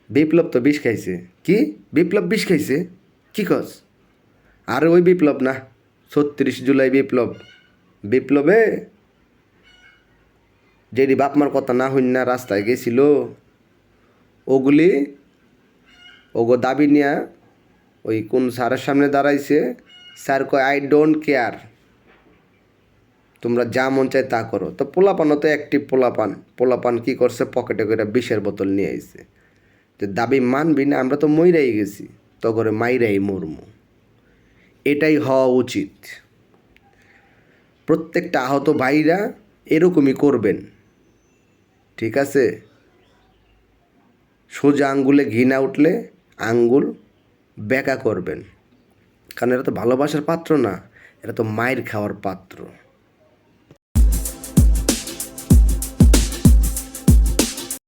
বিপ্লব তো বিষ খাইছে। কি বিপ্লব বিষ খাইছে? কি কস? আর ওই বিপ্লব না, 36 জুলাই বিপ্লব। বিপ্লবে যেটি বাপমার কথা না হইন না রাস্তায় গেছিল, ওগুলি ওগো দাবি নিয়া ওই কোন স্যারের সামনে দাঁড়াইছে। স্যার কয় আই ডোন্ট কেয়ার, তোমরা যা মন চায় তা করো। তো পোলাপানও তো অ্যাক্টিভ পোলাপান কী করছে, পকেটে করে বিষের বোতল নিয়ে আইছে যে দাবি মানবি না, আমরা তো মইরাই গেছি, তো করে মাইরাই মরমু। এটাই হওয়া উচিত। প্রত্যেকটা আহত ভাইরা এরকমই করবেন, ঠিক আছে? সোজা আঙ্গুলে ঘি না উঠলে আঙ্গুল বেঁকা করবেন, কারণ এরা তো ভালোবাসার পাত্র না, এরা তো মায়ের খাওয়ার পাত্র।